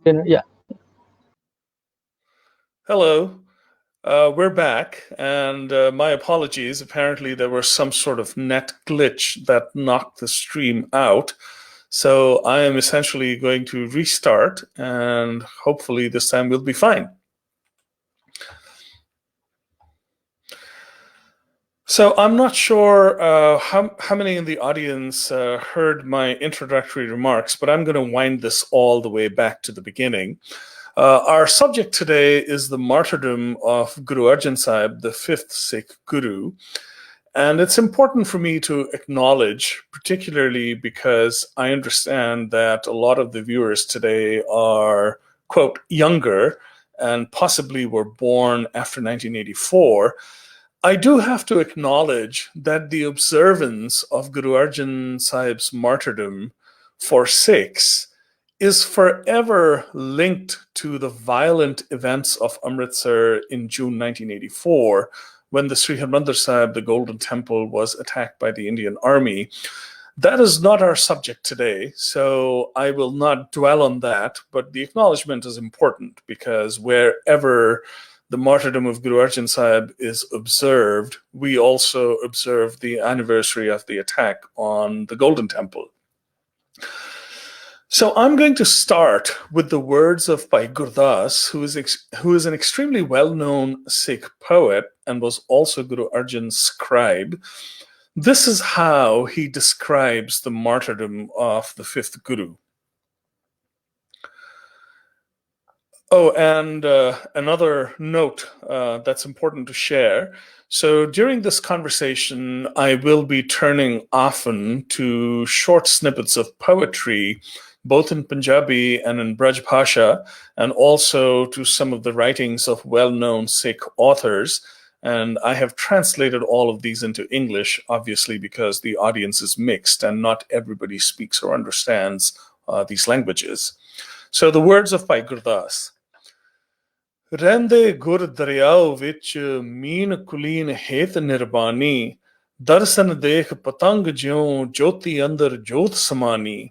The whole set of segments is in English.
Yeah. Hello, we're back, and my apologies. Apparently, there was some sort of net glitch that knocked the stream out. So I am essentially going to restart, and hopefully, this time we'll be fine. So I'm not sure how many in the audience heard my introductory remarks, but I'm going to wind this all the way back to the beginning. Our subject today is the martyrdom of Guru Arjan Sahib, the fifth Sikh Guru. And it's important for me to acknowledge, particularly because I understand that a lot of the viewers today are, quote, younger and possibly were born after 1984. I do have to acknowledge that the observance of Guru Arjan Sahib's martyrdom for Sikhs is forever linked to the violent events of Amritsar in June 1984, when the Sri Harmandir Sahib, the Golden Temple, was attacked by the Indian Army. That is not our subject today, so I will not dwell on that, but the acknowledgement is important because wherever the martyrdom of Guru Arjan Sahib is observed, we also observe the anniversary of the attack on the Golden Temple. So I'm going to start with the words of Bhai Gurdas, who is an extremely well-known Sikh poet and was also Guru Arjan's scribe. This is how he describes the martyrdom of the fifth Guru. Oh, and another note that's important to share. So during this conversation, I will be turning often to short snippets of poetry, both in Punjabi and in Braj Bhasha, and also to some of the writings of well-known Sikh authors. And I have translated all of these into English, obviously, because the audience is mixed and not everybody speaks or understands these languages. So the words of Bhai Gurdas. ਰਹਿੰਦੇ ਗੁਰ ਦਰਿਆਓ ਵਿੱਚ ਮੀਨ ਕੁਲੀਨ ਹੇਤ ਨਿਰਬਾਨੀ ਦਰਸ਼ਨ ਦੇਖ ਪਤੰਗ ਜਿਉਂ ਜੋਤੀ ਅੰਦਰ ਜੋਤ ਸਮਾਨੀ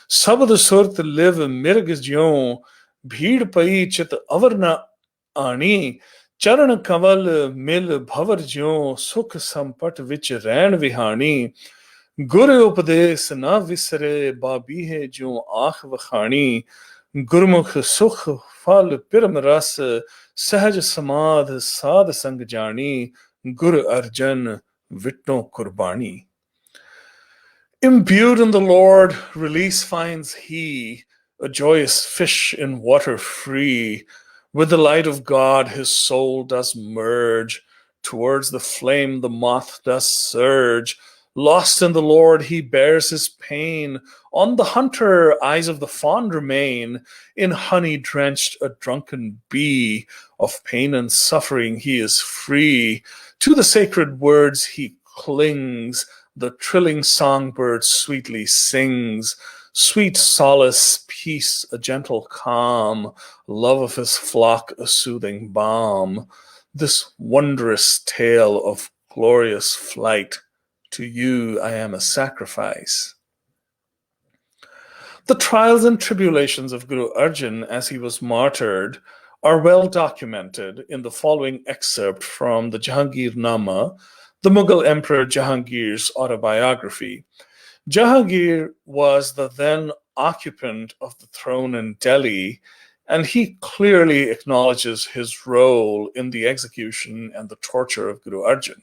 ਸ਼ਬਦ ਸੁਰਤ ਲਿਵ ਮਿਰਗ ਜਿਉਂ ਭੀੜ ਪਈ ਚਿਤ ਅਵਰ ਨ ਆਣੀ ਚਰਨ ਕਵਲ ਮਿਲ ਭਵਰ ਜਿਉਂ ਸੁਖ ਸੰਪਟ ਵਿੱਚ ਰਹਿਣ ਵਿਹਾਣੀ ਗੁਰ ਉਪਦੇਸ ਨਾ ਵਿਸਰੇ ਬਾਬੀਹੇ ਜਿਉਂ ਆਖ ਵਖਾਣੀ ਗੁਰਮੁਖ ਸੁਖ ਫਲ ਪਿਰਮ ਰਸ ਸਹਿਜ ਸਮਾਧ ਸਾਧ ਸੰਗ ਜਾਣੀ ਗੁਰ ਅਰਜਨ ਵਿਟੋ ਕੁਰਬਾਨੀ. Imbued in the Lord, release finds he, a joyous fish in water free. With the light of God his soul does merge, towards the flame the moth does surge. Lost in the Lord he bears his pain, on the hunter eyes of the fond remain. In honey drenched a drunken bee, of pain and suffering he is free. To the sacred words he clings, the trilling songbird sweetly sings. Sweet solace, peace, a gentle calm, love of his flock a soothing balm. This wondrous tale of glorious flight, to you I am a sacrifice. The trials and tribulations of Guru Arjan as he was martyred are well documented in the following excerpt from the Jahangir Nama, the Mughal Emperor Jahangir's autobiography. Jahangir was the then occupant of the throne in Delhi, and he clearly acknowledges his role in the execution and the torture of Guru Arjan.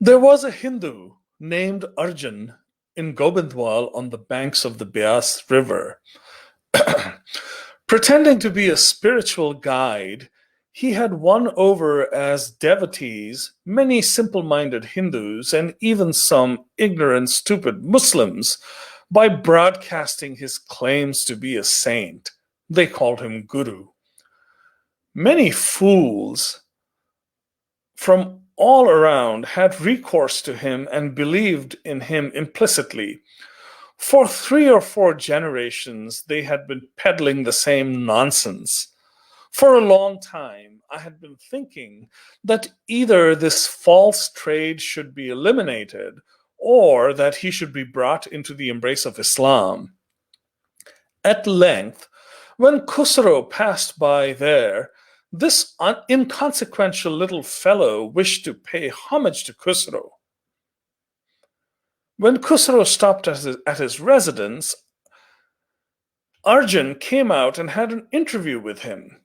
There was a Hindu named Arjan in Gobindwal on the banks of the Beas River. Pretending to be a spiritual guide, he had won over as devotees many simple-minded Hindus and even some ignorant, stupid Muslims by broadcasting his claims to be a saint. They called him Guru. Many fools from all around had recourse to him and believed in him implicitly. For 3 or 4 generations, they had been peddling the same nonsense. For a long time, I had been thinking that either this false trade should be eliminated or that he should be brought into the embrace of Islam. At length, when Khusro passed by there, this inconsequential little fellow wished to pay homage to Khusro. When Khusro stopped at his residence, Arjan came out and had an interview with him,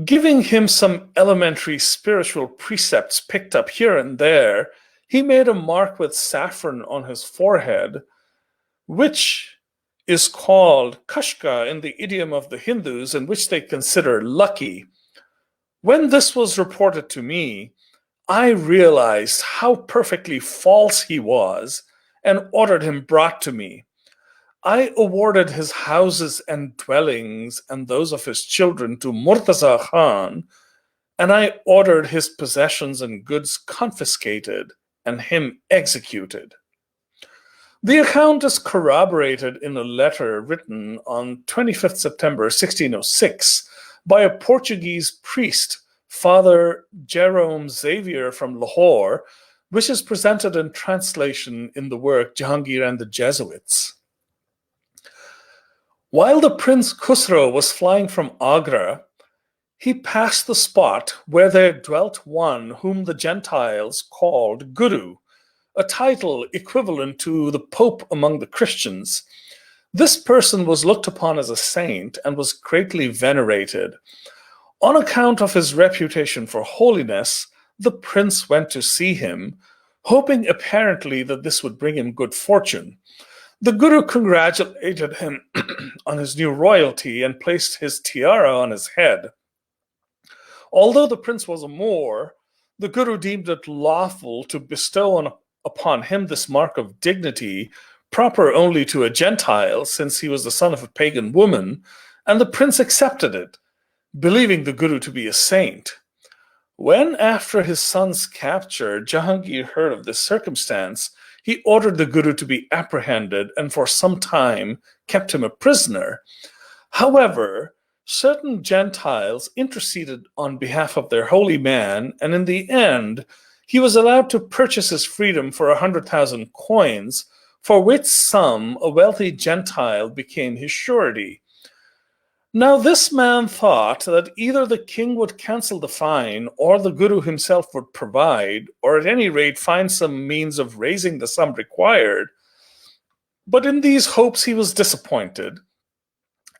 giving him some elementary spiritual precepts picked up here and there. He made a mark with saffron on his forehead, which is called kashka in the idiom of the Hindus, and which they consider lucky. When this was reported to me, I realized how perfectly false he was and ordered him brought to me. I awarded his houses and dwellings and those of his children to Murtaza Khan, and I ordered his possessions and goods confiscated and him executed. The account is corroborated in a letter written on 25th September 1606 by a Portuguese priest, Father Jerome Xavier from Lahore, which is presented in translation in the work Jahangir and the Jesuits. While the Prince Khusro was flying from Agra, he passed the spot where there dwelt one whom the Gentiles called Guru, a title equivalent to the Pope among the Christians. This person was looked upon as a saint and was greatly venerated. On account of his reputation for holiness, the prince went to see him, hoping apparently that this would bring him good fortune. The Guru congratulated him on his new royalty and placed his tiara on his head. Although the prince was a Moor, the Guru deemed it lawful to bestow upon him this mark of dignity, proper only to a Gentile, since he was the son of a pagan woman, and the prince accepted it, believing the Guru to be a saint. When, after his son's capture, Jahangir heard of this circumstance, he ordered the Guru to be apprehended and for some time kept him a prisoner. However, certain Gentiles interceded on behalf of their holy man, and in the end, he was allowed to purchase his freedom for 100,000 coins, for which sum a wealthy Gentile became his surety. Now this man thought that either the king would cancel the fine, or the Guru himself would provide, or at any rate find some means of raising the sum required. But in these hopes he was disappointed,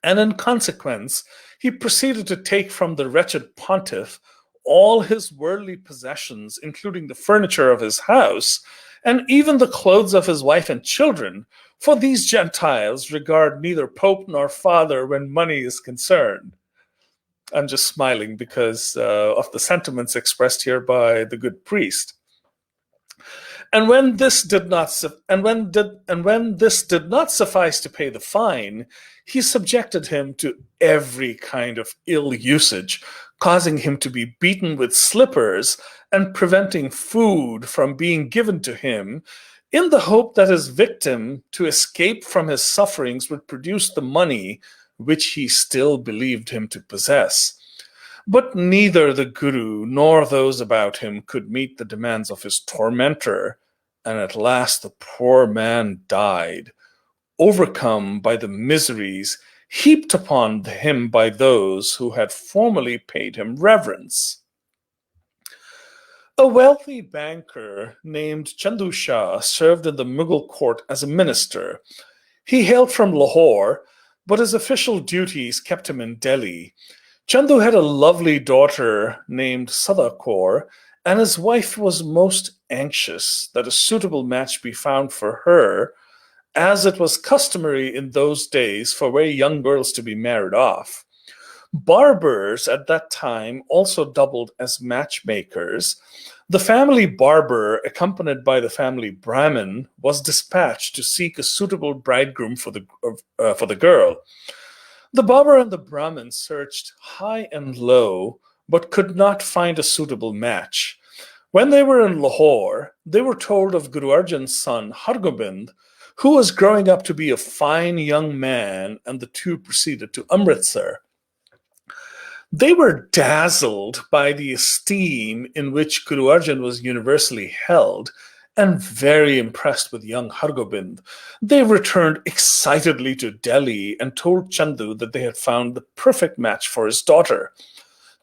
and in consequence he proceeded to take from the wretched pontiff all his worldly possessions, including the furniture of his house, and even the clothes of his wife and children, for these Gentiles regard neither Pope nor Father when money is concerned. I'm just smiling because of the sentiments expressed here by the good priest. And when this did not suffice to pay the fine, he subjected him to every kind of ill usage, causing him to be beaten with slippers and preventing food from being given to him, in the hope that his victim, to escape from his sufferings, would produce the money which he still believed him to possess. But neither the Guru nor those about him could meet the demands of his tormentor, and at last the poor man died, overcome by the miseries heaped upon him by those who had formerly paid him reverence. A wealthy banker named Chandu Shah served in the Mughal court as a minister. He hailed from Lahore, but his official duties kept him in Delhi. Chandu had a lovely daughter named Sada Kaur, and his wife was most anxious that a suitable match be found for her, as it was customary in those days for very young girls to be married off. Barbers at that time also doubled as matchmakers. The family barber, accompanied by the family Brahmin, was dispatched to seek a suitable bridegroom for the girl. The barber and the Brahmin searched high and low, but could not find a suitable match. When they were in Lahore, they were told of Guru Arjan's son, Hargobind, who was growing up to be a fine young man, and the two proceeded to Amritsar. They were dazzled by the esteem in which Guru Arjan was universally held, and very impressed with young Hargobind, they returned excitedly to Delhi and told Chandu that they had found the perfect match for his daughter.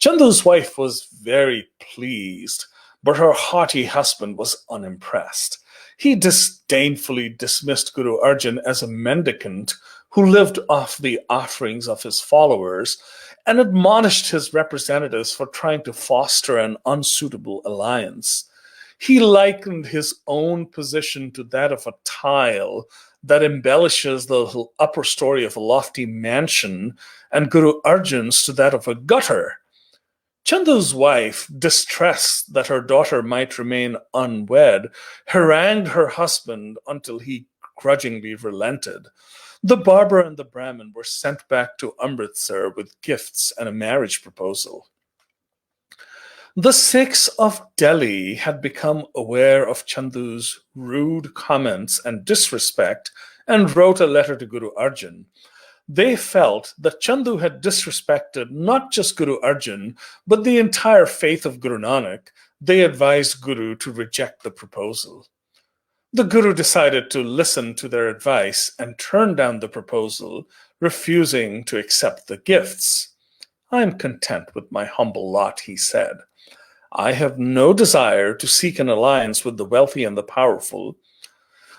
Chandu's wife was very pleased, but her haughty husband was unimpressed. He disdainfully dismissed Guru Arjan as a mendicant who lived off the offerings of his followers and admonished his representatives for trying to foster an unsuitable alliance. He likened his own position to that of a tile that embellishes the upper story of a lofty mansion, and Guru Arjan's to that of a gutter. Chandu's wife, distressed that her daughter might remain unwed, harangued her husband until he grudgingly relented. The barber and the Brahmin were sent back to Amritsar with gifts and a marriage proposal. The Sikhs of Delhi had become aware of Chandu's rude comments and disrespect and wrote a letter to Guru Arjan. They felt that Chandu had disrespected not just Guru Arjan, but the entire faith of Guru Nanak. They advised Guru to reject the proposal. The Guru decided to listen to their advice and turn down the proposal, refusing to accept the gifts. "I am content with my humble lot," he said. "I have no desire to seek an alliance with the wealthy and the powerful."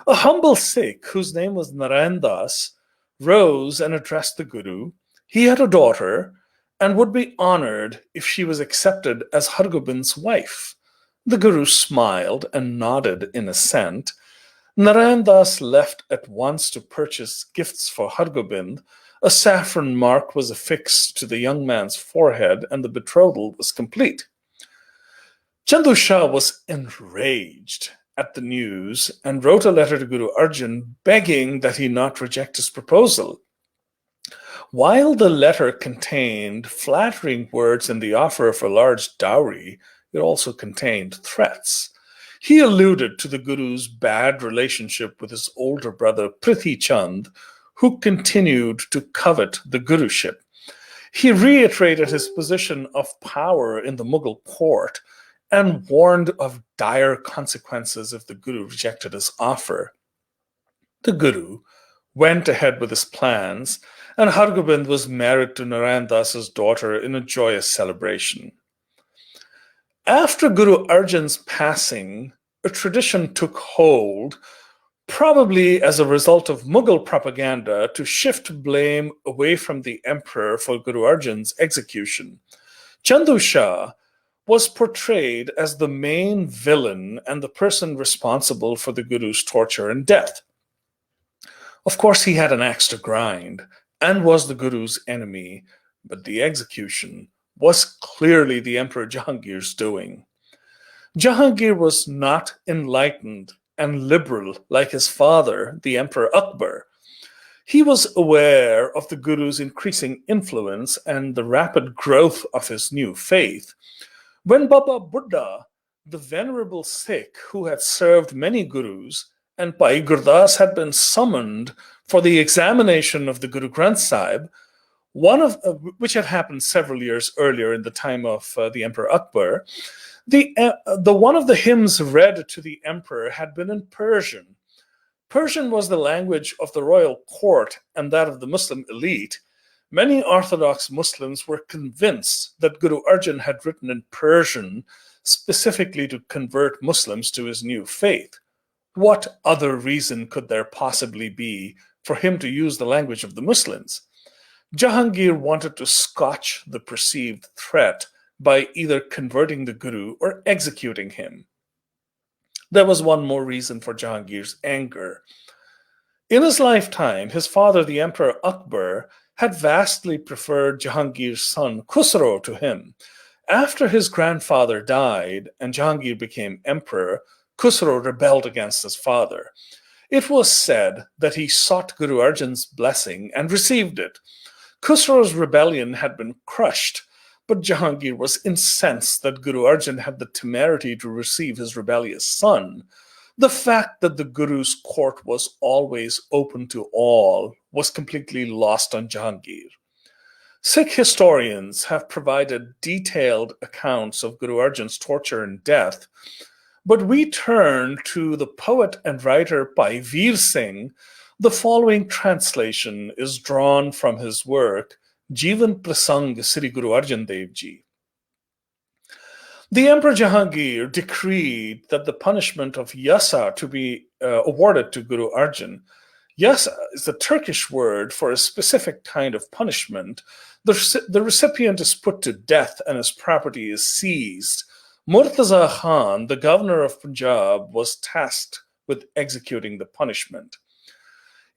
A humble Sikh, whose name was Narayan Das, rose and addressed the Guru. He had a daughter and would be honored if she was accepted as Hargobind's wife. The Guru smiled and nodded in assent. Narayan Das left at once to purchase gifts for Hargobind. A saffron mark was affixed to the young man's forehead, and the betrothal was complete. Chandu Shah was enraged at the news and wrote a letter to Guru Arjan begging that he not reject his proposal. While the letter contained flattering words and the offer of a large dowry, it also contained threats. He alluded to the Guru's bad relationship with his older brother Prithi Chand, who continued to covet the Guruship. He reiterated his position of power in the Mughal court and warned of dire consequences if the Guru rejected his offer. The Guru went ahead with his plans, and Hargobind was married to Narayan Das's daughter in a joyous celebration. After Guru Arjan's passing, a tradition took hold, probably as a result of Mughal propaganda, to shift blame away from the emperor for Guru Arjan's execution. Chandu Shah was portrayed as the main villain and the person responsible for the Guru's torture and death. Of course, he had an axe to grind and was the Guru's enemy, but the execution was clearly the Emperor Jahangir's doing. Jahangir was not enlightened and liberal like his father, the Emperor Akbar. He was aware of the Guru's increasing influence and the rapid growth of his new faith. When Baba Buddha, the venerable Sikh who had served many Gurus, and Bhai Gurdas had been summoned for the examination of the Guru Granth Sahib, which had happened several years earlier in the time of the Emperor Akbar, the one of the hymns read to the emperor had been in Persian. Persian was the language of the royal court and that of the Muslim elite. Many Orthodox Muslims were convinced that Guru Arjan had written in Persian specifically to convert Muslims to his new faith. What other reason could there possibly be for him to use the language of the Muslims? Jahangir wanted to scotch the perceived threat by either converting the Guru or executing him. There was one more reason for Jahangir's anger. In his lifetime, his father, the Emperor Akbar, had vastly preferred Jahangir's son Khusro to him. After his grandfather died and Jahangir became emperor, Khusro rebelled against his father. It was said that he sought Guru Arjan's blessing and received it. Khusro's rebellion had been crushed, but Jahangir was incensed that Guru Arjan had the temerity to receive his rebellious son. The fact that the Guru's court was always open to all was completely lost on Jahangir. Sikh historians have provided detailed accounts of Guru Arjan's torture and death, But we turn to the poet and writer Bhai Veer Singh. The following translation is drawn from his work, Jivan Prasang Sri Guru Arjan Devji. The Emperor Jahangir decreed that the punishment of yasa to be awarded to Guru Arjan. Yasa is the Turkish word for a specific kind of punishment. The recipient is put to death and his property is seized. Murtaza Khan, the governor of Punjab, was tasked with executing the punishment.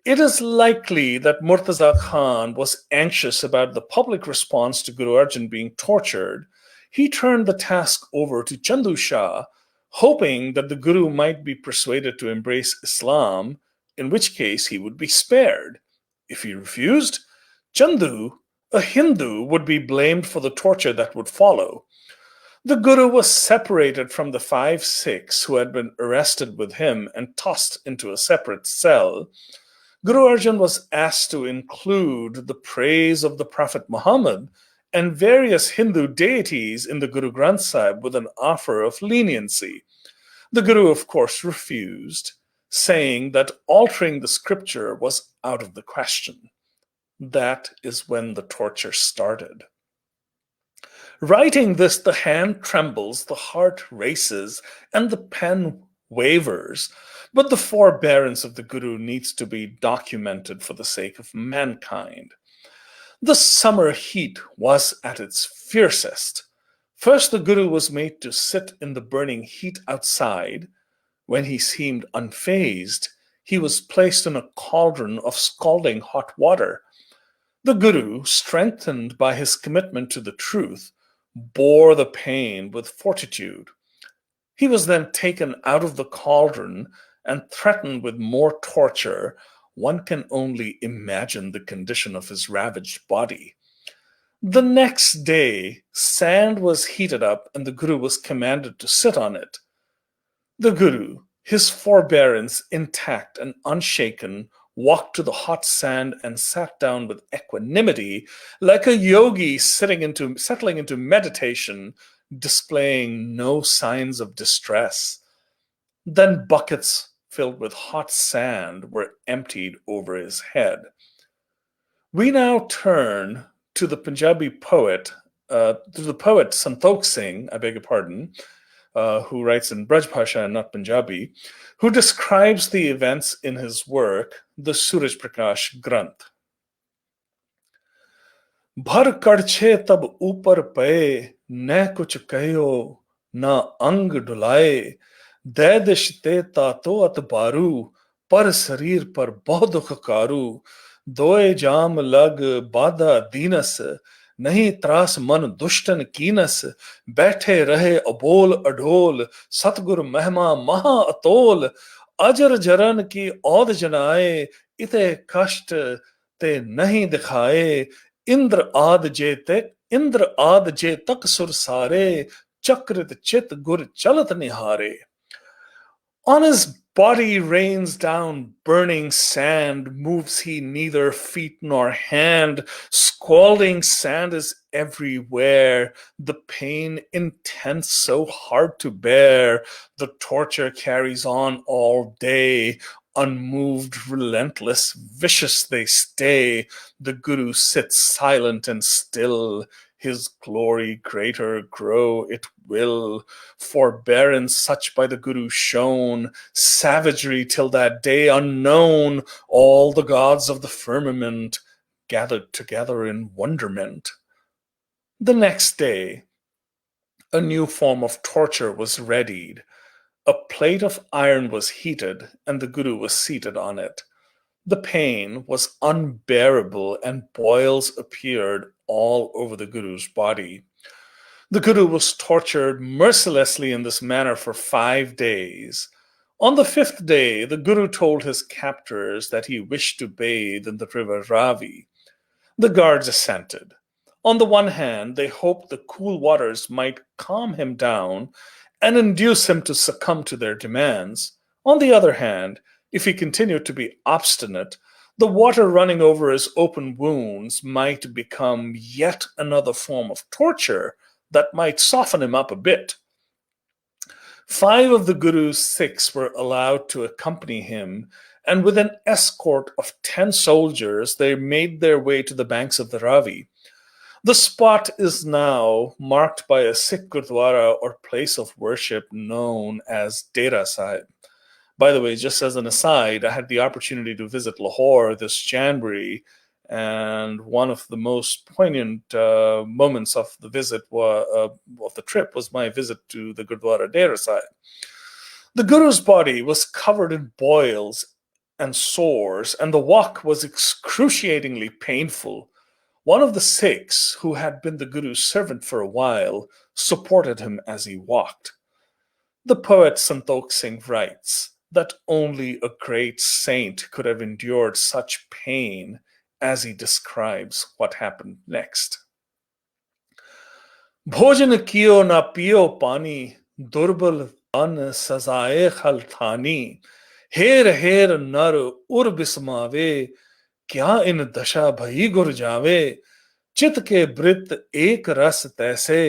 It is likely that Murtaza Khan was anxious about the public response to Guru Arjan being tortured. He turned the task over to Chandu Shah, hoping that the Guru might be persuaded to embrace Islam, in which case he would be spared. If he refused, Chandu, a Hindu, would be blamed for the torture that would follow. The Guru was separated from the 5 Sikhs who had been arrested with him and tossed into a separate cell. Guru Arjan was asked to include the praise of the Prophet Muhammad and various Hindu deities in the Guru Granth Sahib with an offer of leniency. The Guru, of course, refused, saying that altering the scripture was out of the question. That is when the torture started. Writing this, the hand trembles, the heart races, and the pen wavers. But the forbearance of the Guru needs to be documented for the sake of mankind. The summer heat was at its fiercest. First, the Guru was made to sit in the burning heat outside. When he seemed unfazed, he was placed in a cauldron of scalding hot water. The Guru, strengthened by his commitment to the truth, bore the pain with fortitude. He was then taken out of the cauldron and threatened with more torture. One can only imagine the condition of his ravaged body. The next day, sand was heated up and the Guru was commanded to sit on it. The Guru, his forbearance intact and unshaken, walked to the hot sand and sat down with equanimity, like a yogi settling into meditation, displaying no signs of distress. Then buckets filled with hot sand were emptied over his head. We now turn to the Punjabi poet, Santokh Singh, I beg your pardon, who writes in Braj Bhasha and not Punjabi, who describes the events in his work, the Suraj Prakash Granth. Bhar kadche tab upar paye, ne kuch kayo, na ang dulaye, दे दिशते तातो अतबारू पर शरीर पर बहुत दुख कारू दोए जाम लग बाधा दीनस नहीं त्रास मन दुष्टन कीनस बैठे रहे अबोल अढोल सतगुर महिमा महा अतोल अजर जरन की औद जनाए इते कष्ट ते नहीं दिखाए इंद्र आद जे तक सुर सारे चक्रित चित गुर चलत निहारे. On his body rains down burning sand, moves he neither feet nor hand. Scalding sand is everywhere, the pain intense, so hard to bear. The torture carries on all day. Unmoved, relentless, vicious they stay. The Guru sits silent and still. His glory greater grow it will. Forbearance such by the Guru shown, savagery till that day unknown, all the gods of the firmament gathered together in wonderment. The next day, a new form of torture was readied. A plate of iron was heated, and the Guru was seated on it. The pain was unbearable, and boils appeared all over the Guru's body. The Guru was tortured mercilessly in this manner for 5 days. On the 5th day, the Guru told his captors that he wished to bathe in the river Ravi. The guards assented. On the one hand, they hoped the cool waters might calm him down and induce him to succumb to their demands. On the other hand, if he continued to be obstinate, the water running over his open wounds might become yet another form of torture that might soften him up a bit. 5 of the Guru's Sikhs were allowed to accompany him, and with an escort of 10 soldiers, they made their way to the banks of the Ravi. The spot is now marked by a Sikh Gurdwara or place of worship known as Dera Sahib. By the way, just as an aside, I had the opportunity to visit Lahore this January, and one of the most poignant moments of the of the trip was my visit to the Gurdwara Dera Sahib. The Guru's body was covered in boils and sores, and the walk was excruciatingly painful. One of the Sikhs, who had been the Guru's servant for a while, supported him as he walked. The poet Santokh Singh writes that only a great saint could have endured such pain, as he describes what happened next. Bhojan kiyo na piyo pani, durbal an sazae khalthani, her her nar ur bismave, kya in dasha bhai gur jave, चित के वृत्त एक रस तैसे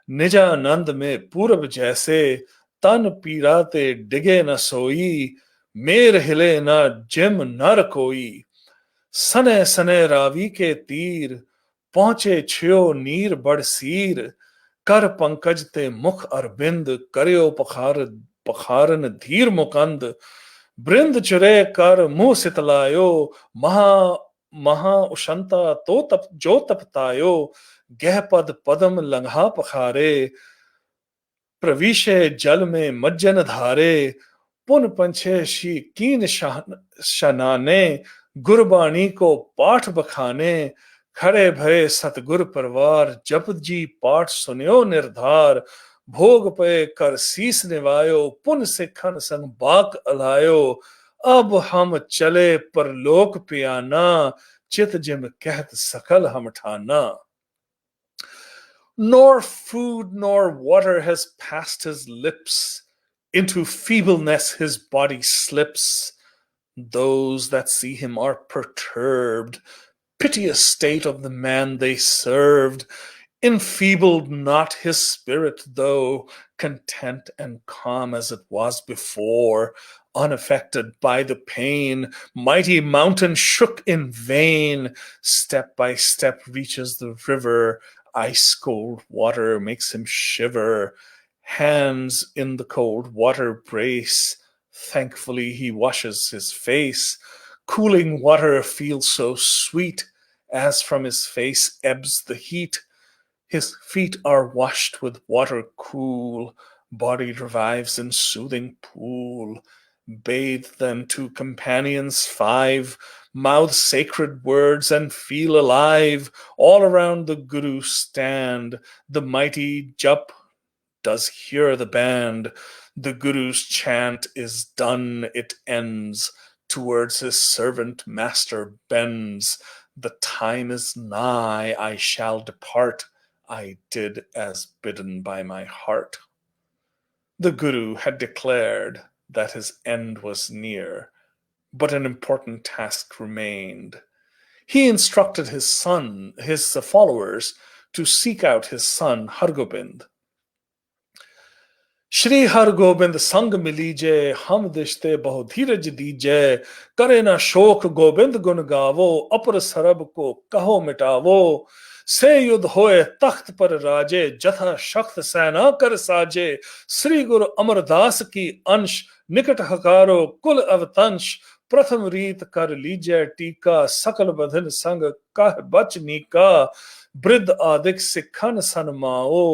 निजानंद में पूरब जैसे तन पीड़ाते डिगे न सोई मेर हिले न जिम नर कोई सने सने रावी के तीर पहुंचे छियो नीर बड़ सीर कर पंकज ते मुख अरबिंद करियो पखारन धीर मुकंद बृंद चुरे कर मुंह सितलायो महा उशंता तो तप जो तपतायो गह पद पदम लंघा पखारे प्रविशे जल में मज्जन धारे पुन पंछे शी कीन शनाने गुरबाणी को पाठ बखाने खड़े भये सतगुर परवार जप जी पाठ सुनियो निर्धार भोग पे कर शीस निवायो पुन सिखन संग बाक अलायो अब हम चले परलोक पियाना चित जिम कहत सकल हम ठाना. Nor food nor water has passed his lips. Into feebleness his body slips. Those that see him are perturbed. Piteous state of the man they served. Enfeebled not his spirit, though content and calm as it was before, unaffected by the pain. Mighty mountain shook in vain. Step by step reaches the river. Ice cold water makes him shiver. Hands in the cold water brace. Thankfully he washes his face. Cooling water feels so sweet, as from his face ebbs the heat. His feet are washed with water cool. Body revives in soothing pool. Bathe then 2 companions 5. Mouth sacred words and feel alive. All around the Guru stand. The mighty Jap does hear the band. The Guru's chant is done, it ends. Towards his servant master bends. The time is nigh, I shall depart. I did as bidden by my heart. The Guru had declared that his end was near, but an important task remained. He instructed his followers, to seek out his son Hargobind. Shri हर गोबिंद संग मिलीजे हम दिशते बहु धीरज दीजे करे न शोक गोबिंद गुण गावो अपर सरब को कहो मिटावो से युद्ध होए तख्त पर राजे जथा शख्त सेना कर साजे श्री गुरु अमरदास की अंश निकट हकारो कुल अवतंश प्रथम रीत कर लीजे टीका सकल बधन संग कह बच नीका वृद्ध आदिक सिखन सनमाओ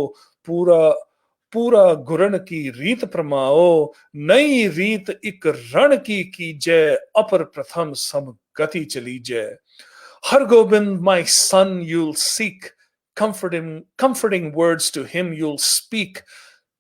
पूरा गुरण की रीत प्रमाओ नई रीत इक रण की कीजे अपर प्रथम सम गति चलीजे. Har Gobind, my son, you'll seek comforting words to him you'll speak.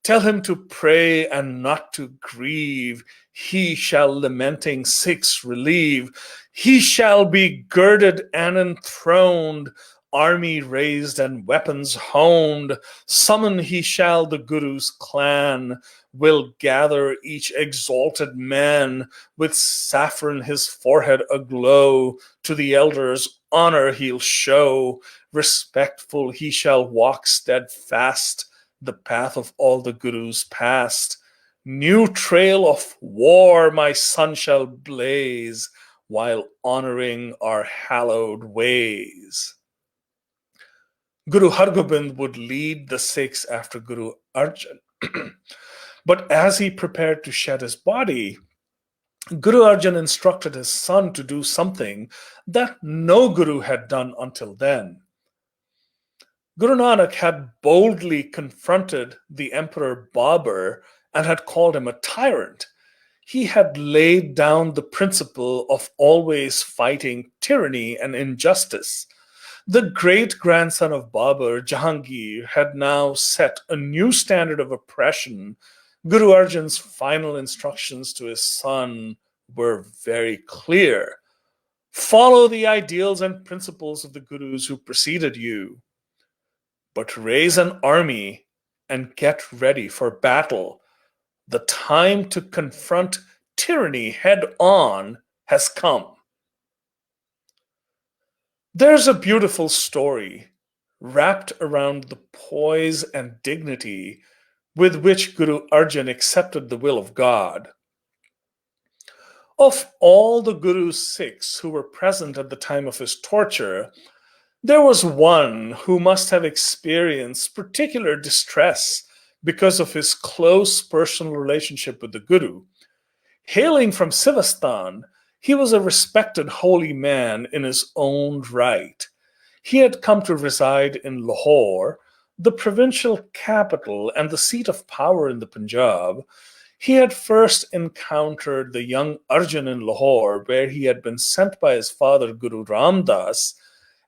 Tell him to pray and not to grieve. He shall lamenting Sikhs relieve. He shall be girded and enthroned, army raised and weapons honed. Summon he shall the Guru's clan, will gather each exalted man, with saffron his forehead aglow. To the elders honor he'll show, respectful he shall walk steadfast, the path of all the Gurus past. New trail of war my son shall blaze, while honoring our hallowed ways. Guru Hargobind would lead the Sikhs after Guru Arjan. But as he prepared to shed his body, Guru Arjan instructed his son to do something that no Guru had done until then. Guru Nanak had boldly confronted the Emperor Babur and had called him a tyrant. He had laid down the principle of always fighting tyranny and injustice. The great grandson of Babur, Jahangir, had now set a new standard of oppression. Guru Arjan's final instructions to his son were very clear. Follow the ideals and principles of the Gurus who preceded you, but raise an army and get ready for battle. The time to confront tyranny head on has come. There's a beautiful story wrapped around the poise and dignity with which Guru Arjan accepted the will of God. Of all the Guru's Sikhs who were present at the time of his torture, there was one who must have experienced particular distress because of his close personal relationship with the Guru. Hailing from Sivastan, he was a respected holy man in his own right. He had come to reside in Lahore, the provincial capital and the seat of power in the Punjab. He had first encountered the young Arjan in Lahore, where he had been sent by his father Guru Ram Das,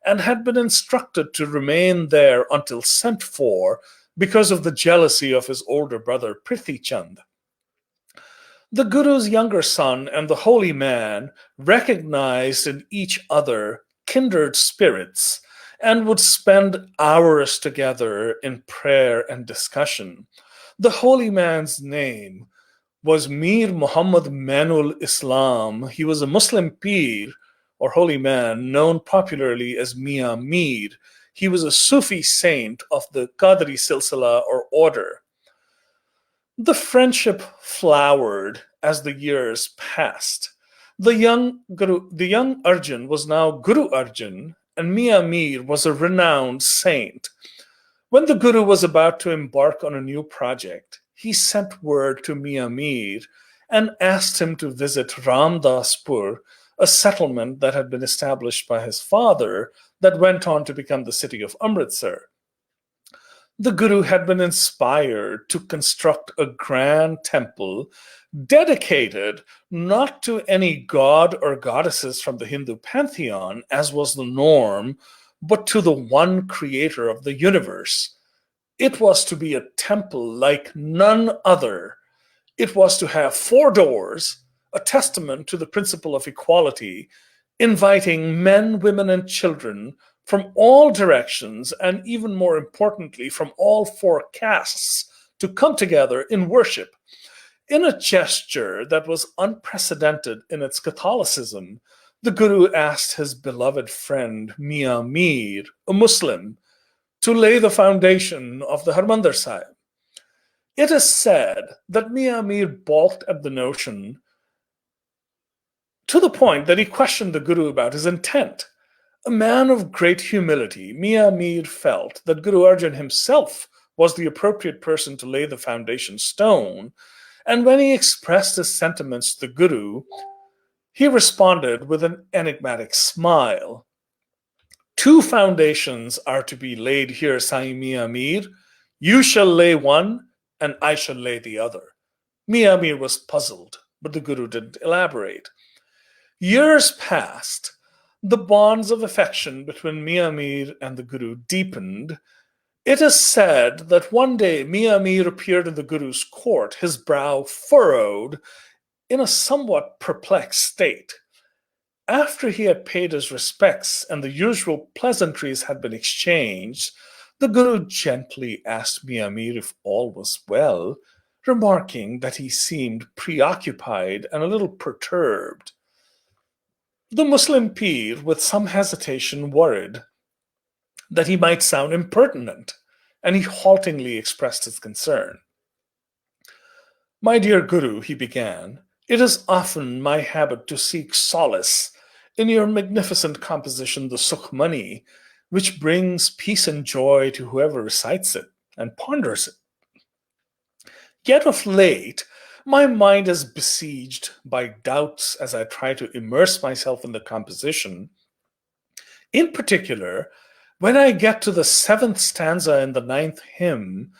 and had been instructed to remain there until sent for because of the jealousy of his older brother Prithi Chand. The Guru's younger son and the holy man recognized in each other kindred spirits and would spend hours together in prayer and discussion. The holy man's name was Mir Muhammad Manul Islam. He was a Muslim Pir, or holy man, known popularly as Mian Mir. He was a Sufi saint of the Qadri Silsila or order. The friendship flowered as the years passed. The young Arjan was now Guru Arjan, and Mian Mir was a renowned saint. When the Guru was about to embark on a new project, he sent word to Mian Mir and asked him to visit Ramdaspur, a settlement that had been established by his father that went on to become the city of Amritsar. The Guru had been inspired to construct a grand temple dedicated not to any god or goddesses from the Hindu pantheon, as was the norm, but to the one creator of the universe. It was to be a temple like none other. It was to have 4 doors, a testament to the principle of equality, inviting men, women, and children from all directions, and even more importantly, from all 4 castes, to come together in worship. In a gesture that was unprecedented in its Catholicism, the Guru asked his beloved friend Mian Mir, a Muslim, to lay the foundation of the Harmandir Sahib. It is said that Mian Mir balked at the notion to the point that he questioned the Guru about his intent. A man of great humility, Mian Mir felt that Guru Arjan himself was the appropriate person to lay the foundation stone, and when he expressed his sentiments to the Guru, he responded with an enigmatic smile. 2 foundations are to be laid here, Sai Mian Mir. You shall lay one, and I shall lay the other. Mian Mir was puzzled, but the Guru didn't elaborate. Years passed. The bonds of affection between Mian Mir and the Guru deepened. It is said that one day Mian Mir appeared in the Guru's court, his brow furrowed, in a somewhat perplexed state. After he had paid his respects and the usual pleasantries had been exchanged, the Guru gently asked Mian Mir if all was well, remarking that he seemed preoccupied and a little perturbed. The Muslim Pir, with some hesitation, worried that he might sound impertinent, and he haltingly expressed his concern. My dear Guru, he began, it is often my habit to seek solace in your magnificent composition, the Sukhmani, which brings peace and joy to whoever recites it and ponders it. Yet of late, my mind is besieged by doubts as I try to immerse myself in the composition. In particular, when I get to the seventh stanza in the ninth hymn,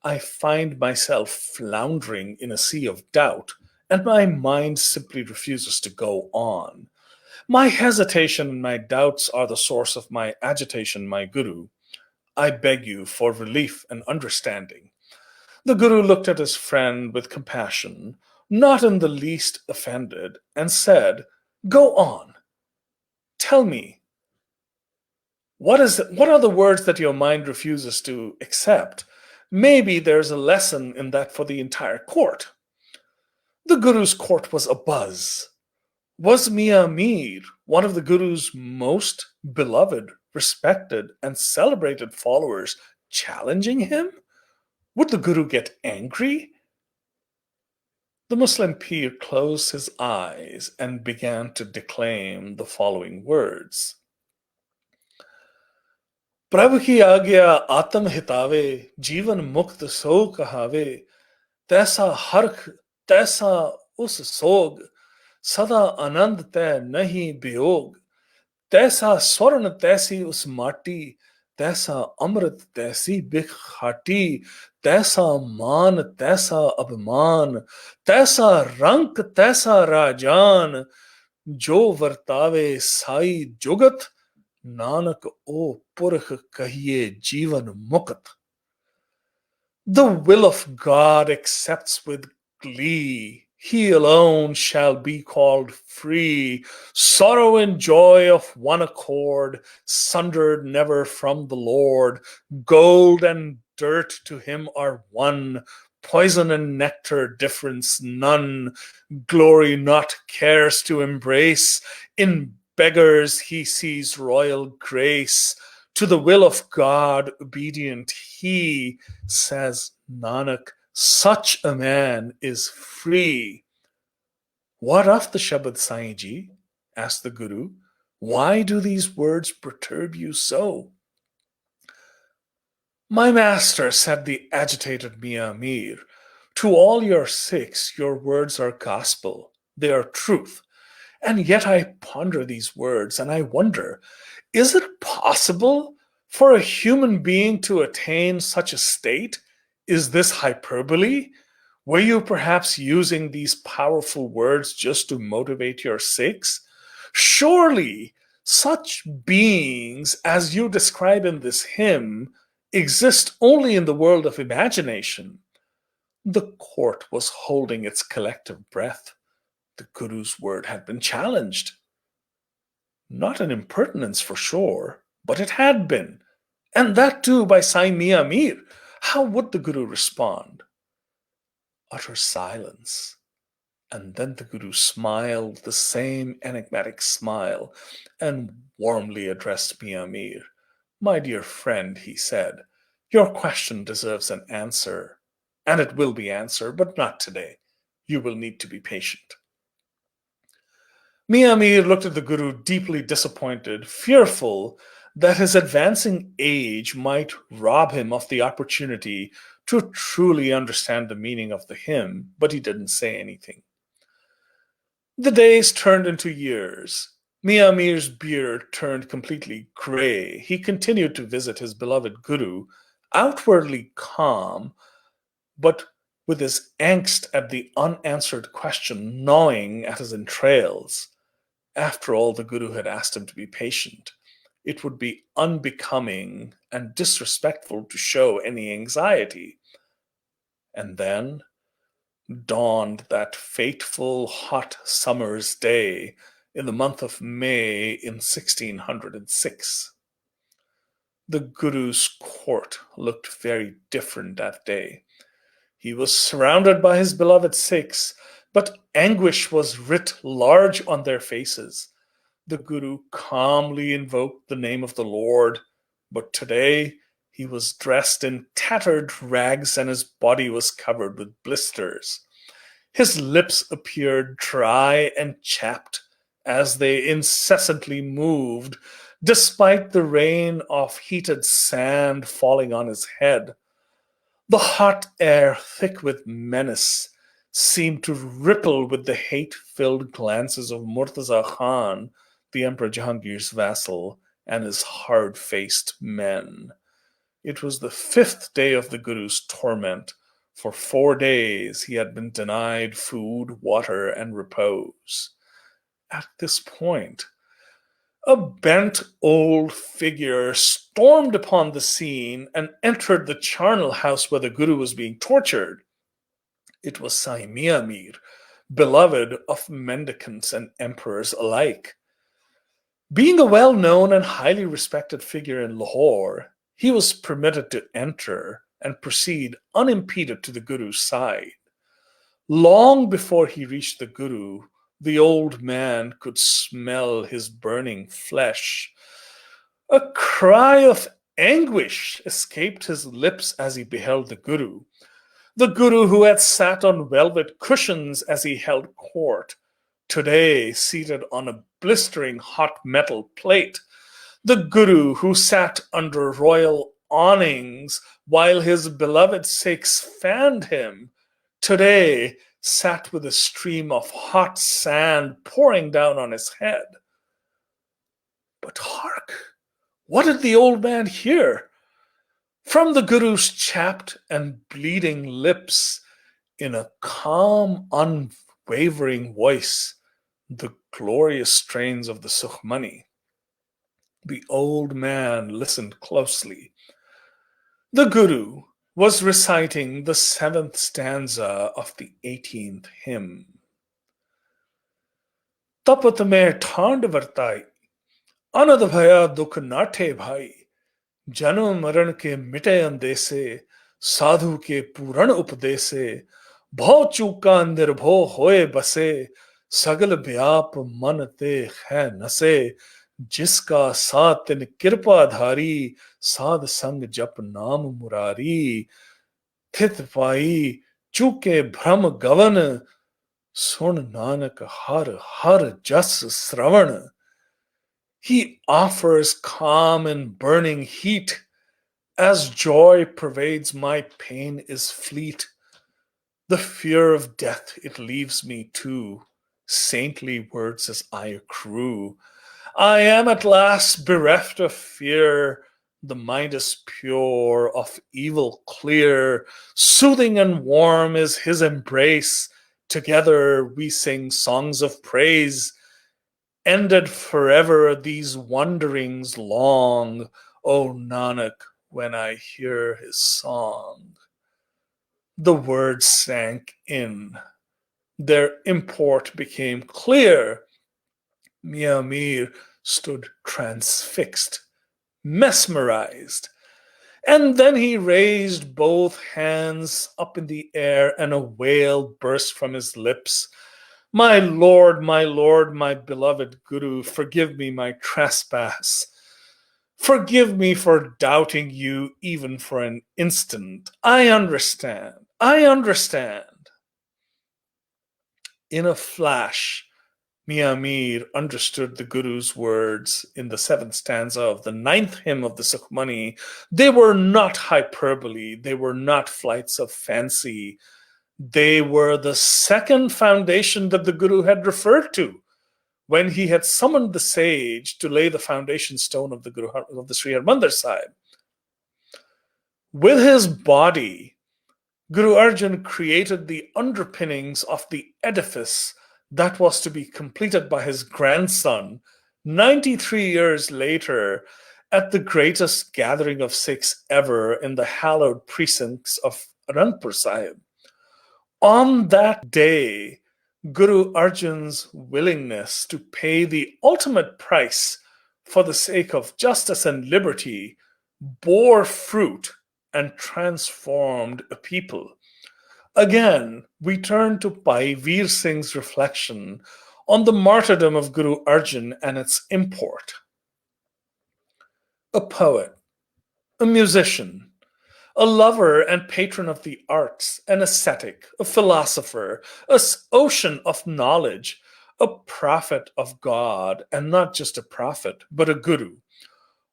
I find myself floundering in a sea of doubt, and my mind simply refuses to go on. My hesitation and my doubts are the source of my agitation, my Guru. I beg you for relief and understanding. The Guru looked at his friend with compassion, not in the least offended, and said, go on. Tell me, what are the words that your mind refuses to accept? Maybe there's a lesson in that for the entire court. The Guru's court was abuzz. Was Mia Mir, one of the Guru's most beloved, respected, and celebrated followers, challenging him? Would the Guru get angry? The Muslim Pir closed his eyes and began to declaim the following words. प्रभु की आज्ञा आत्म हितावे जीवन मुक्त सो कहावे तैसा हर्ष तैसा उस सोग सदा आनंद तय नहीं वियोग तैसा स्वर्ण तैसी उस माटी तैसा अमृत तैसी बिख खाटी तैसा मान तैसा अभिमान तैसा रंक तैसा राजान जो वर्तावे साई जुगत नानक ओ पुरख कहिए जीवन मुक्त. The will of God accepts with glee. He alone shall be called free. Sorrow and joy of one accord, sundered never from the Lord. Gold and dirt to him are one. Poison and nectar difference none. Glory not cares to embrace. In beggars he sees royal grace. To the will of God obedient he, says Nanak, such a man is free. What of the Shabad Sai Ji? Asked the Guru. Why do these words perturb you so? My master, said the agitated Mia Mir, to all your Sikhs, your words are gospel. They are truth. And yet I ponder these words and I wonder, is it possible for a human being to attain such a state? Is this hyperbole? Were you perhaps using these powerful words just to motivate your Sikhs? Surely such beings as you describe in this hymn exist only in the world of imagination. The court was holding its collective breath. The Guru's word had been challenged. Not an impertinence for sure, but it had been. And that too by Sai Mia Mir. How would the Guru respond? Utter silence. And then the Guru smiled the same enigmatic smile and warmly addressed Mia Mir. My dear friend, he said, your question deserves an answer, and it will be answered, but not today. You will need to be patient. Mia Mir looked at the Guru deeply disappointed, fearful that his advancing age might rob him of the opportunity to truly understand the meaning of the hymn, but he didn't say anything. The days turned into years. Mia Mir's beard turned completely gray. He continued to visit his beloved Guru, outwardly calm, but with his angst at the unanswered question gnawing at his entrails. After all, the Guru had asked him to be patient. It would be unbecoming and disrespectful to show any anxiety. And then dawned that fateful hot summer's day in the month of May in 1606. The Guru's court looked very different that day. He was surrounded by his beloved Sikhs, but anguish was writ large on their faces. The Guru calmly invoked the name of the Lord, but today he was dressed in tattered rags and his body was covered with blisters. His lips appeared dry and chapped as they incessantly moved, despite the rain of heated sand falling on his head. The hot air, thick with menace, seemed to ripple with the hate-filled glances of Murtaza Khan, the Emperor Jahangir's vassal, and his hard-faced men. It was the 5th day of the Guru's torment. For 4 days he had been denied food, water, and repose. At this point, a bent old figure stormed upon the scene and entered the charnel house where the Guru was being tortured. It was Saimia Mir, beloved of mendicants and emperors alike. Being a well-known and highly respected figure in Lahore, he was permitted to enter and proceed unimpeded to the Guru's side. Long before he reached the Guru, the old man could smell his burning flesh. A cry of anguish escaped his lips as he beheld the Guru who had sat on velvet cushions as he held court, today seated on a blistering hot metal plate. The Guru who sat under royal awnings while his beloved Sikhs fanned him, today sat with a stream of hot sand pouring down on his head. But hark! What did the old man hear? From the Guru's chapped and bleeding lips, in a calm, unwavering voice, the glorious strains of the Sukhmani. The old man listened closely. The Guru was reciting the 7th stanza of the 18th hymn. Tapat mein thand vartai, anad bhaya dukh naathe bhai, जन्म मरण के मिटे अंदेसे साधु के पूर्ण उपदेसे भव चूका निर्भो होए बसे सगल व्याप मन ते है नसे जिसका सातिन कृपाधारी साध संग जप नाम मुरारी थित पाई चूके भ्रम गवन सुन नानक हर हर जस श्रवण. He offers calm and burning heat. As joy pervades, my pain is fleet. The fear of death it leaves me too. Saintly words as I accrue. I am at last bereft of fear. The mind is pure, of evil clear. Soothing and warm is his embrace. Together we sing songs of praise. Ended forever these wanderings long, O Nanak, when I hear his song. The words sank in. Their import became clear. Mia Mir stood transfixed, mesmerized. And then he raised both hands up in the air and a wail burst from his lips. My Lord, my beloved Guru, forgive me my trespass. Forgive me for doubting you even for an instant. I understand. In a flash, Mia Mir understood the Guru's words in the 7th stanza of the 9th hymn of the Sukhmani. They were not hyperbole. They were not flights of fancy. They were the second foundation that the Guru had referred to when he had summoned the sage to lay the foundation stone of the Sri Harmandir Sahib. With his body, Guru Arjan created the underpinnings of the edifice that was to be completed by his grandson 93 years later at the greatest gathering of Sikhs ever in the hallowed precincts of Anandpur Sahib. On that day, Guru Arjan's willingness to pay the ultimate price for the sake of justice and liberty bore fruit and transformed a people. Again, we turn to Bhai Veer Singh's reflection on the martyrdom of Guru Arjan and its import. A poet, a musician, a lover and patron of the arts, an ascetic, a philosopher, an ocean of knowledge, a prophet of God, and not just a prophet, but a guru.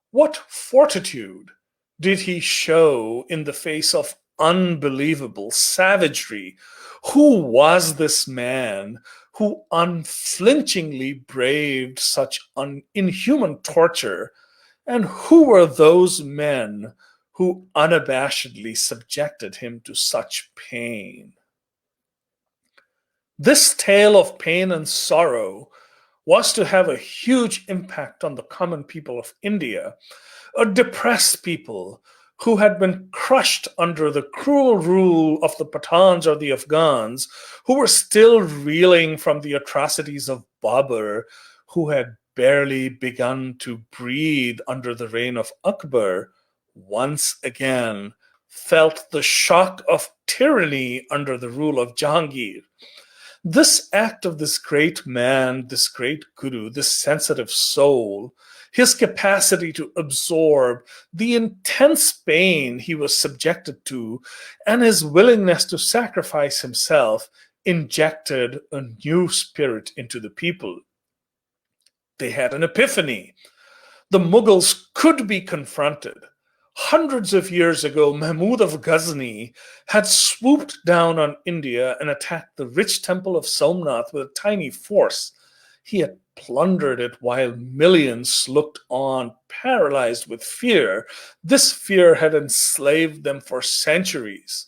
What fortitude did he show in the face of unbelievable savagery? Who was this man who unflinchingly braved such inhuman torture? And who were those men who unabashedly subjected him to such pain? This tale of pain and sorrow was to have a huge impact on the common people of India, a depressed people who had been crushed under the cruel rule of the Pathans or the Afghans, who were still reeling from the atrocities of Babur, who had barely begun to breathe under the reign of Akbar, once again felt the shock of tyranny under the rule of Jahangir. This act of this great man, this great guru, this sensitive soul, his capacity to absorb the intense pain he was subjected to, and his willingness to sacrifice himself, injected a new spirit into the people. They had an epiphany. The Mughals could be confronted. Hundreds of years ago, Mahmud of Ghazni had swooped down on India and attacked the rich temple of Somnath with a tiny force. He had plundered it while millions looked on, paralyzed with fear. This fear had enslaved them for centuries.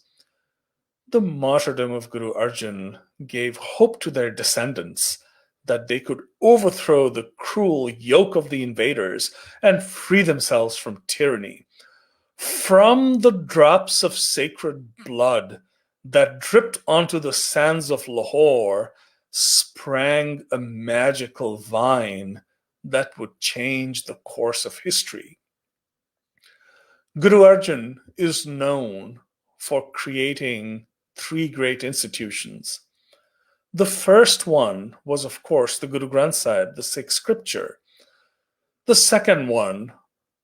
The martyrdom of Guru Arjan gave hope to their descendants that they could overthrow the cruel yoke of the invaders and free themselves from tyranny. From the drops of sacred blood that dripped onto the sands of Lahore sprang a magical vine that would change the course of history. Guru Arjan is known for creating three great institutions. The first one was, of course, the Guru Granth Sahib, the Sikh scripture. The second one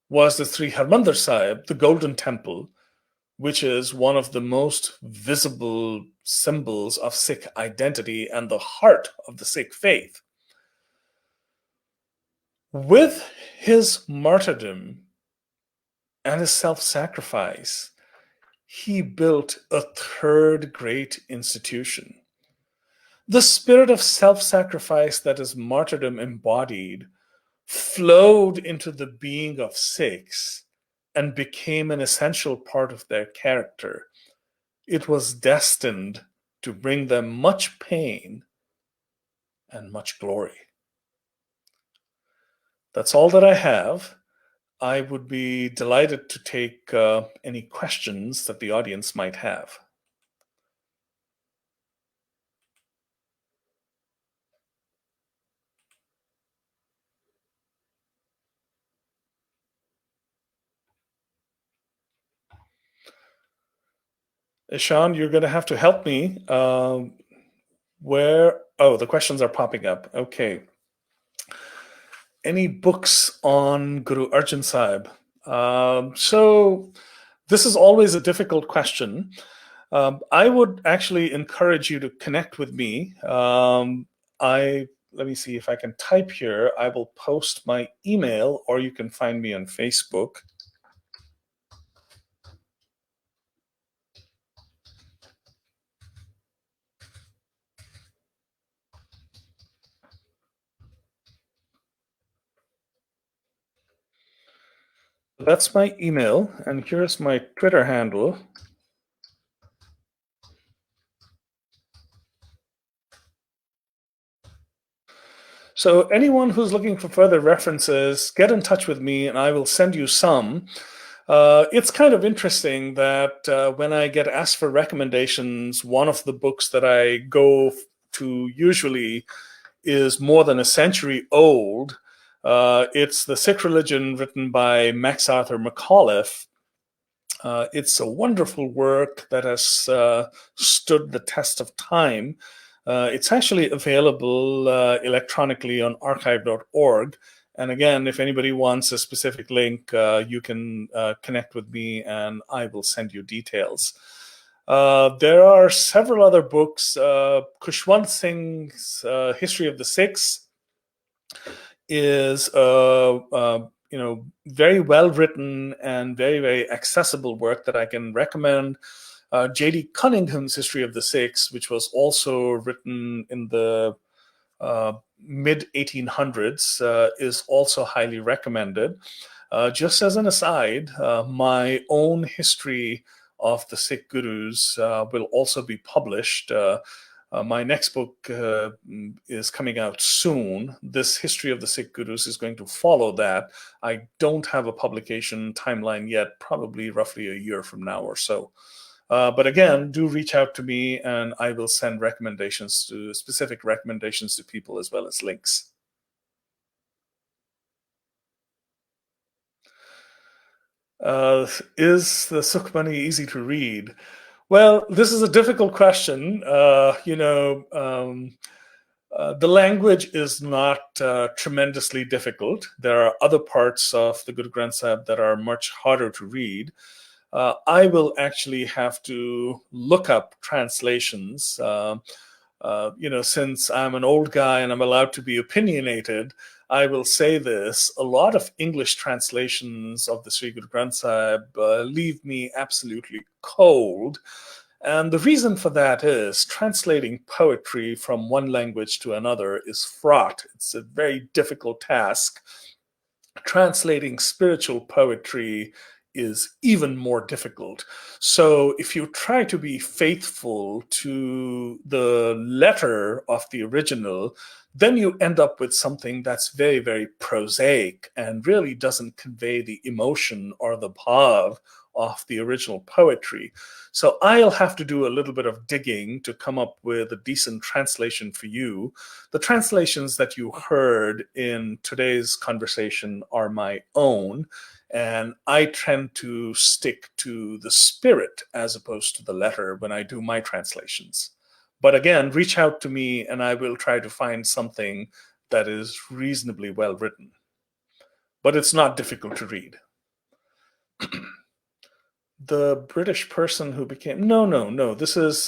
was the Sri Harmandir Sahib, the Golden Temple, which is one of the most visible symbols of Sikh identity and the heart of the Sikh faith. With his martyrdom and his self-sacrifice, he built a third great institution. The spirit of self-sacrifice that his martyrdom embodied flowed into the being of Sikhs and became an essential part of their character. It was destined to bring them much pain and much glory. That's all that I have. I would be delighted to take any questions that the audience might have. Ishan, you're going to have to help me. Where? Oh, the questions are popping up. Okay. Any books on Guru Arjan Sahib? So this is always a difficult question. I would actually encourage you to connect with me. Let me see if I can type here. I will post my email, or you can find me on Facebook. That's my email, and here's my Twitter handle. So anyone who's looking for further references, get in touch with me and I will send you some. It's kind of interesting that when I get asked for recommendations, one of the books that I go to usually is more than a century old. It's The Sikh Religion, written by Max Arthur McAuliffe. It's a wonderful work that has stood the test of time. It's actually available electronically on archive.org, And again, if anybody wants a specific link, you can connect with me and I will send you details. There are several other books. Khushwant Singh's History of the Sikhs is very well written and very, very accessible work that I can recommend. J.D. Cunningham's History of the Sikhs, which was also written in the mid 1800s, is also highly recommended. Just as an aside, my own history of the Sikh gurus will also be published. My next book is coming out soon. This History of the Sikh Gurus is going to follow that. I don't have a publication timeline yet, probably roughly a year from now or so. But again, do reach out to me and I will send specific recommendations to people as well as links. Is the Sukhmani easy to read? Well, this is a difficult question. The language is not tremendously difficult. There are other parts of the Guru Granth Sahib that are much harder to read. I will actually have to look up translations. Since I'm an old guy and I'm allowed to be opinionated, I will say this. A lot of English translations of the Sri Guru Granth Sahib leave me absolutely cold. And the reason for that is translating poetry from one language to another is fraught. It's a very difficult task. Translating spiritual poetry is even more difficult. So if you try to be faithful to the letter of the original, then you end up with something that's very, very prosaic and really doesn't convey the emotion or the bhav of the original poetry. So I'll have to do a little bit of digging to come up with a decent translation for you. The translations that you heard in today's conversation are my own, and I tend to stick to the spirit as opposed to the letter when I do my translations. But again, reach out to me and I will try to find something that is reasonably well written. But it's not difficult to read. The British person who became... No. This is...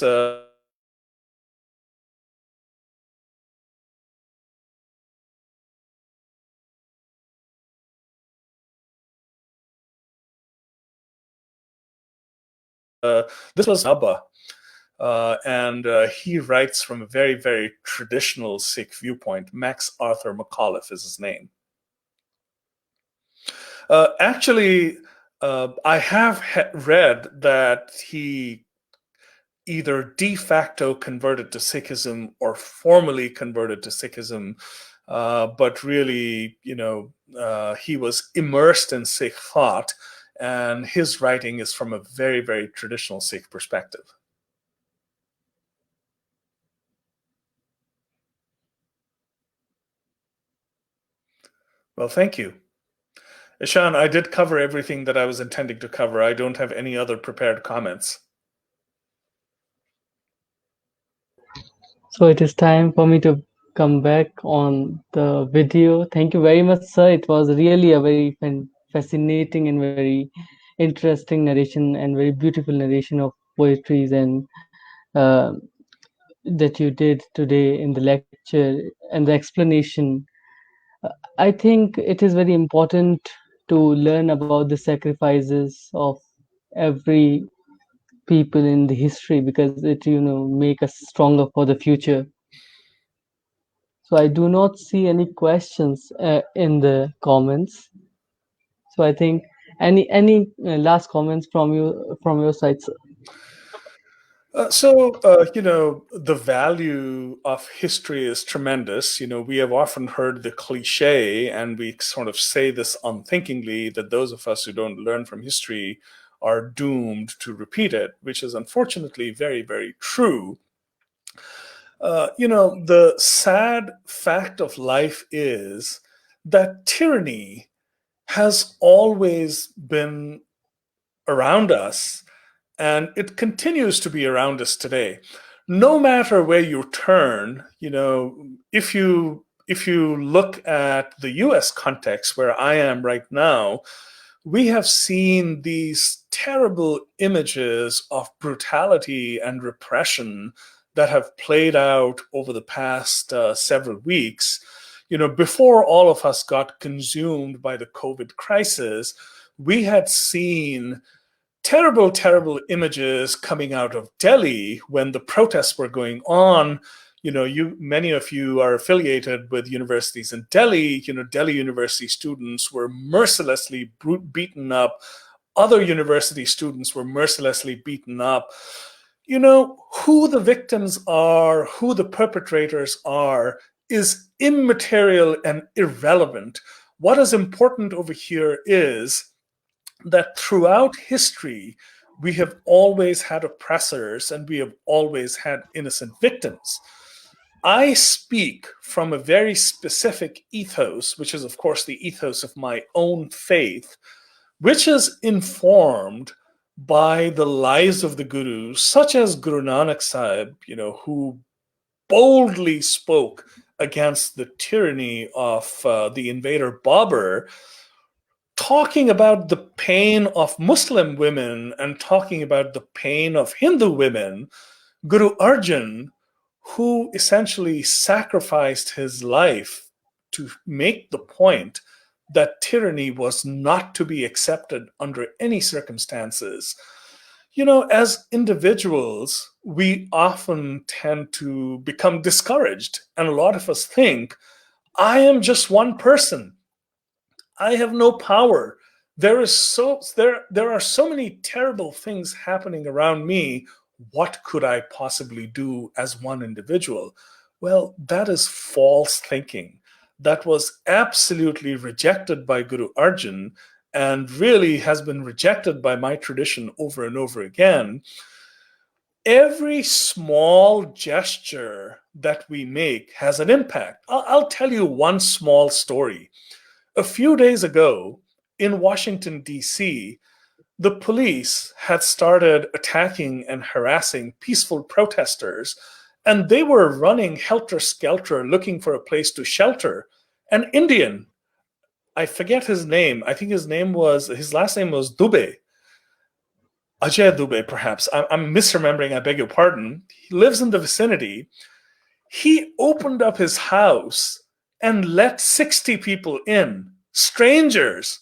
this was Abba. And he writes from a very, very traditional Sikh viewpoint. Max Arthur McAuliffe is his name. Actually, I have read that he either de facto converted to Sikhism or formally converted to Sikhism, but really, he was immersed in Sikh thought, and his writing is from a very, very traditional Sikh perspective. Well, thank you. Ishan, I did cover everything that I was intending to cover. I don't have any other prepared comments. So it is time for me to come back on the video. Thank you very much, sir. It was really a very fascinating and very interesting narration and very beautiful narration of poetries and that you did today in the lecture and the explanation. I think it is very important to learn about the sacrifices of every people in the history because it make us stronger for the future. So I do not see any questions in the comments. So I think any last comments from your side, sir? The value of history is tremendous. We have often heard the cliche, and we sort of say this unthinkingly, that those of us who don't learn from history are doomed to repeat it, which is unfortunately very, very true. The sad fact of life is that tyranny has always been around us, and it continues to be around us today. No matter where you turn, if you if you look at the US context where I am right now, we have seen these terrible images of brutality and repression that have played out over the past several weeks. Before all of us got consumed by the COVID crisis, we had seen terrible, terrible images coming out of Delhi when the protests were going on. Many of you are affiliated with universities in Delhi. Delhi University students were mercilessly beaten up. Other university students were mercilessly beaten up. Who the victims are, who the perpetrators are, is immaterial and irrelevant. What is important over here is that throughout history, we have always had oppressors and we have always had innocent victims. I speak from a very specific ethos, which is, of course, the ethos of my own faith, which is informed by the lives of the gurus, such as Guru Nanak Sahib, who boldly spoke against the tyranny of the invader Babur, talking about the pain of Muslim women and talking about the pain of Hindu women. Guru Arjan, who essentially sacrificed his life to make the point that tyranny was not to be accepted under any circumstances. As individuals, we often tend to become discouraged, and a lot of us think, I am just one person. I have no power. There are so many terrible things happening around me. What could I possibly do as one individual? Well, that is false thinking. That was absolutely rejected by Guru Arjan and really has been rejected by my tradition over and over again. Every small gesture that we make has an impact. I'll tell you one small story. A few days ago in Washington, D.C., the police had started attacking and harassing peaceful protesters, and they were running helter-skelter looking for a place to shelter. An Indian, I forget his name. I think his last name was Dubey. Ajay Dubey, perhaps. I'm misremembering, I beg your pardon. He lives in the vicinity. He opened up his house and let 60 people in, strangers,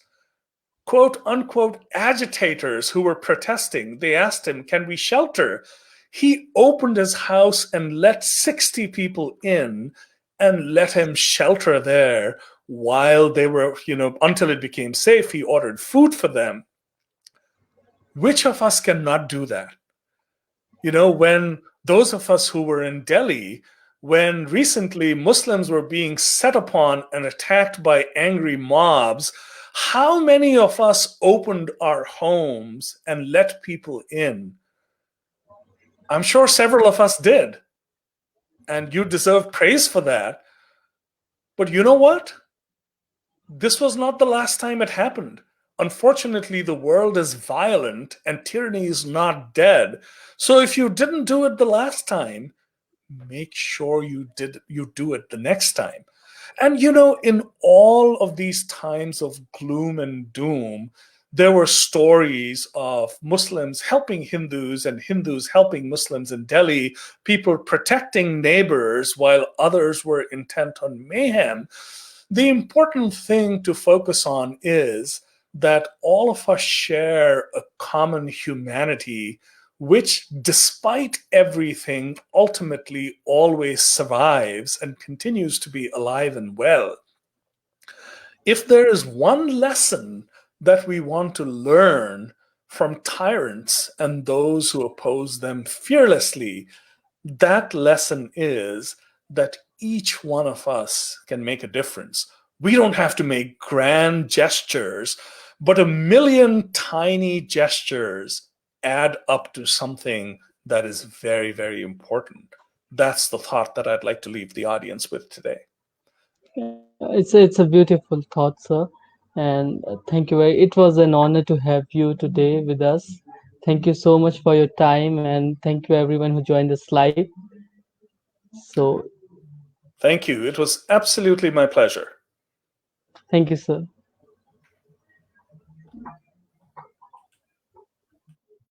quote unquote agitators who were protesting. They asked him, can we shelter? He opened his house and let 60 people in and let him shelter there while they were, until it became safe. He ordered food for them. Which of us cannot do that? When those of us who were in Delhi, when recently Muslims were being set upon and attacked by angry mobs, how many of us opened our homes and let people in? I'm sure several of us did. And you deserve praise for that. But you know what? This was not the last time it happened. Unfortunately, the world is violent and tyranny is not dead. So if you didn't do it the last time, make sure you do it the next time. And in all of these times of gloom and doom, there were stories of Muslims helping Hindus and Hindus helping Muslims in Delhi, people protecting neighbors while others were intent on mayhem. The important thing to focus on is that all of us share a common humanity, which, despite everything, ultimately always survives and continues to be alive and well. If there is one lesson that we want to learn from tyrants and those who oppose them fearlessly, that lesson is that each one of us can make a difference. We don't have to make grand gestures, but a million tiny gestures add up to something that is very, very important. That's the thought that I'd like to leave the audience with today. It's a beautiful thought, sir. And thank you. It was an honor to have you today with us. Thank you so much for your time, and thank you everyone who joined us live. So Thank you. It was absolutely my pleasure. Thank you, sir.